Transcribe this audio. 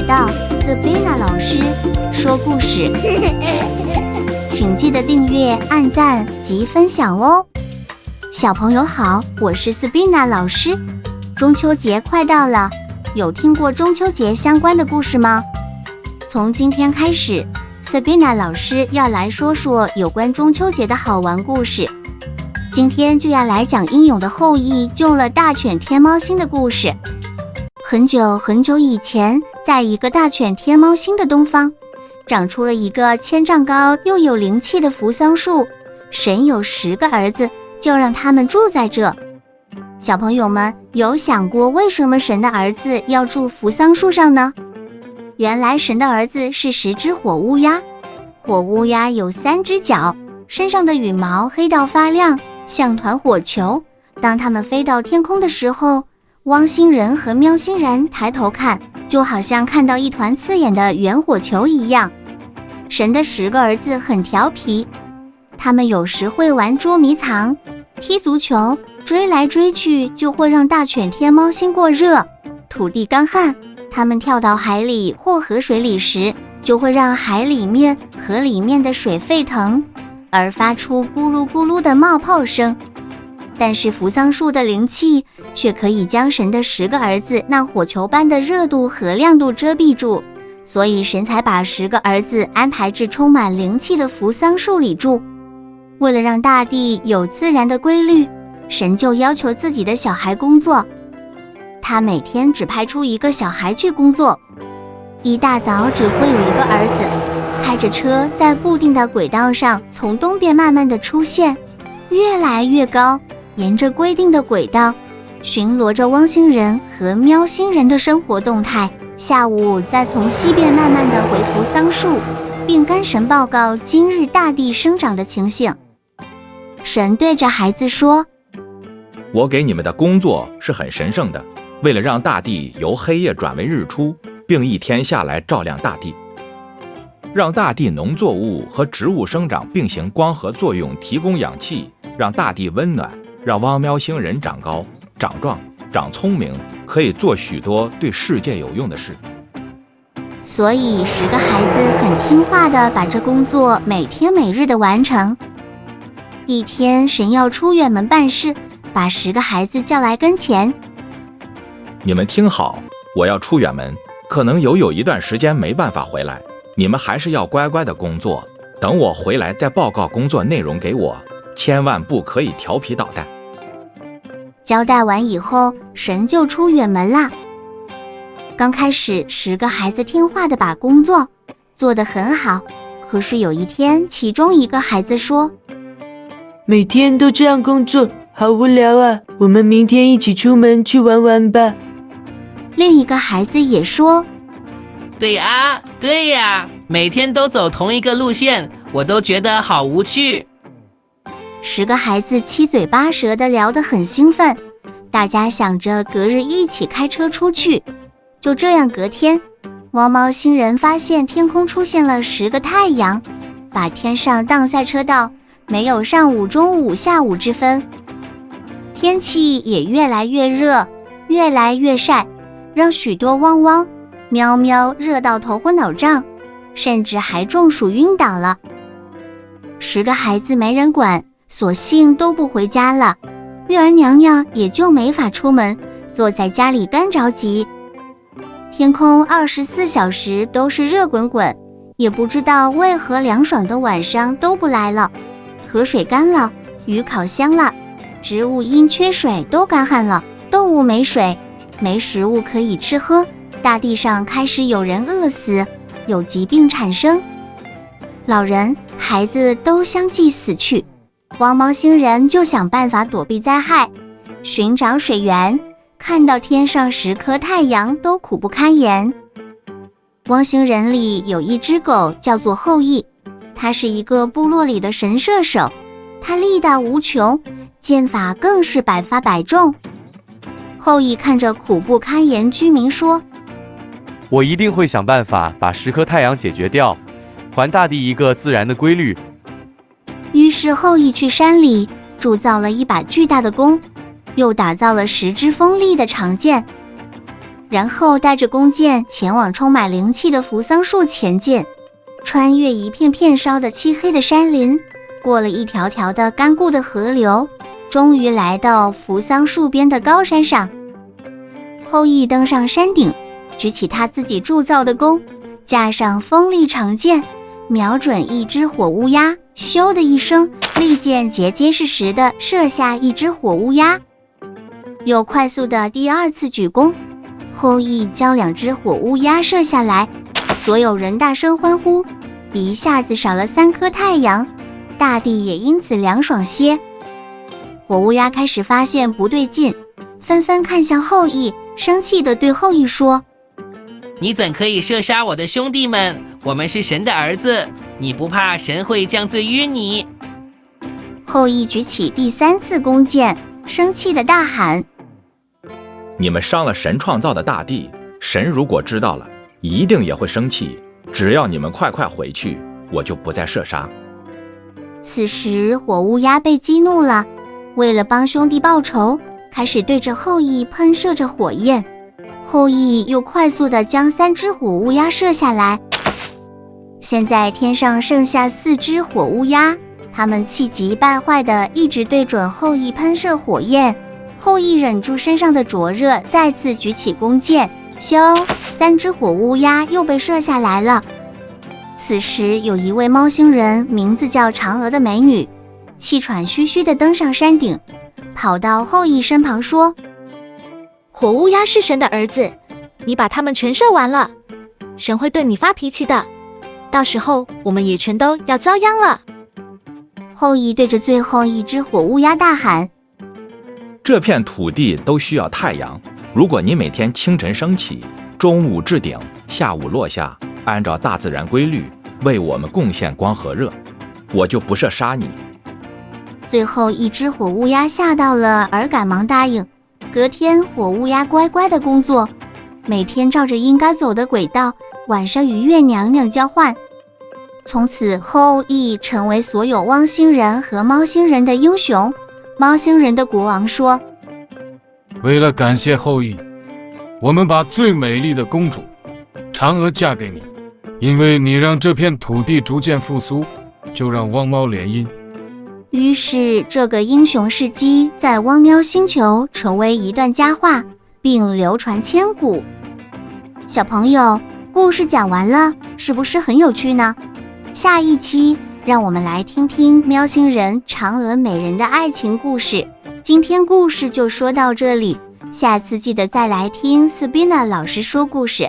到 Sabrina 老师说故事，请记得订阅、按赞及分享哦。小朋友好，我是 Sabrina 老师。中秋节快到了，有听过中秋节相关的故事吗？从今天开始 ，Sabrina 老师要来说说有关中秋节的好玩故事。今天就要来讲英勇的后羿救了大犬天猫星的故事。很久很久以前，在一个大犬天猫星的东方，长出了一个1000丈高又有灵气的扶桑树。神有10个儿子，就让他们住在这。小朋友们有想过为什么神的儿子要住扶桑树上呢？原来神的儿子是10只火乌鸦。火乌鸦有3只脚，身上的羽毛黑到发亮，像团火球。当它们飞到天空的时候，汪星人和喵星人抬头看，就好像看到一团刺眼的圆火球一样。神的10个儿子很调皮，他们有时会玩捉迷藏、踢足球，追来追去就会让大犬天猫星过热。土地干旱，他们跳到海里或河水里时，就会让海里面、河里面的水沸腾，而发出咕噜咕噜的冒泡声。但是扶桑树的灵气却可以将神的10个儿子那火球般的热度和亮度遮蔽住，所以神才把10个儿子安排至充满灵气的扶桑树里住。为了让大地有自然的规律，神就要求自己的小孩工作。他每天只派出1个小孩去工作，一大早只会有1个儿子开着车在固定的轨道上从东边慢慢的出现，越来越高，沿着规定的轨道巡逻着汪星人和喵星人的生活动态，下午再从西边慢慢的回扶桑树，并跟神报告今日大地生长的情形。神对着孩子说，我给你们的工作是很神圣的，为了让大地由黑夜转为日出，并一天下来照亮大地，让大地农作物和植物生长并行光合作用，提供氧气，让大地温暖，让汪喵星人长高、长壮、长聪明，可以做许多对世界有用的事。所以10个孩子很听话地把这工作每天每日地完成。一天，神要出远门办事，把10个孩子叫来跟前。你们听好，我要出远门，可能有一段时间没办法回来，你们还是要乖乖的工作，等我回来再报告工作内容给我，千万不可以调皮捣蛋。交代完以后，神就出远门啦。刚开始10个孩子听话的把工作做得很好，可是有一天，其中1个孩子说，每天都这样工作，好无聊啊，我们明天一起出门去玩玩吧。另一个孩子也说，对呀，每天都走同一个路线，我都觉得好无趣。10个孩子七嘴八舌地聊得很兴奋，大家想着隔日一起开车出去。就这样隔天，汪猫星人发现天空出现了10个太阳，把天上当赛车道，没有上午、中午、下午之分。天气也越来越热，越来越晒，让许多汪汪、喵喵热到头昏脑胀，甚至还中暑晕倒了。10个孩子没人管，索性都不回家了。月儿娘娘也就没法出门，坐在家里干着急。天空24小时都是热滚滚，也不知道为何凉爽的晚上都不来了。河水干了，鱼烤香了，植物因缺水都干旱了，动物没水，没食物可以吃喝，大地上开始有人饿死，有疾病产生，老人、孩子都相继死去。汪猫星人就想办法躲避灾害，寻找水源，看到天上10颗太阳都苦不堪言。汪星人里有一只狗叫做后羿，他是一个部落里的神射手，他力大无穷，剑法更是百发百中。后羿看着苦不堪言居民说，我一定会想办法把10颗太阳解决掉，还大地一个自然的规律。于是后羿去山里铸造了一把巨大的弓，又打造了10支锋利的长剑。然后带着弓箭前往充满灵气的扶桑树前进，穿越一片片烧得漆黑的山林，过了一条条的干固的河流，终于来到扶桑树边的高山上。后羿登上山顶，举起他自己铸造的弓，架上锋利长箭，瞄准一只火乌鸦，咻的一声，利箭结结实实地射下一只火乌鸦。又快速的第二次举弓，后羿将2只火乌鸦射下来，所有人大声欢呼，一下子少了3颗太阳，大地也因此凉爽些。火乌鸦开始发现不对劲，纷纷看向后羿，生气地对后羿说：你怎可以射杀我的兄弟们？我们是神的儿子，你不怕神会降罪于你？后羿举起第3次弓箭，生气地大喊：你们伤了神创造的大地，神如果知道了，一定也会生气。只要你们快回去，我就不再射杀。此时火乌鸦被激怒了，为了帮兄弟报仇，开始对着后羿喷射着火焰。后羿又快速地将3只火乌鸦射下来。现在天上剩下4只火乌鸦，它们气急败坏地一直对准后羿喷射火焰。后羿忍住身上的灼热，再次举起弓箭，咻，3只火乌鸦又被射下来了。此时有一位猫星人，名字叫嫦娥的美女，气喘吁吁地登上山顶，跑到后羿身旁说：火乌鸦是神的儿子，你把他们全射完了，神会对你发脾气的，到时候我们也全都要遭殃了。后羿对着最后一只火乌鸦大喊：这片土地都需要太阳，如果你每天清晨升起，中午置顶，下午落下，按照大自然规律为我们贡献光和热，我就不射杀你。最后一只火乌鸦吓到了，而赶忙答应。隔天火乌鸦乖乖的工作，每天照着应该走的轨道，晚上与月娘娘交换。从此后羿成为所有汪星人和猫星人的英雄。猫星人的国王说：为了感谢后羿，我们把最美丽的公主嫦娥嫁给你，因为你让这片土地逐渐复苏，就让汪猫联姻。于是这个英雄事迹在汪喵星球成为一段佳话，并流传千古。小朋友，故事讲完了，是不是很有趣呢？下一期让我们来听听喵星人嫦娥美人的爱情故事。今天故事就说到这里，下次记得再来听 Sabina 老师说故事。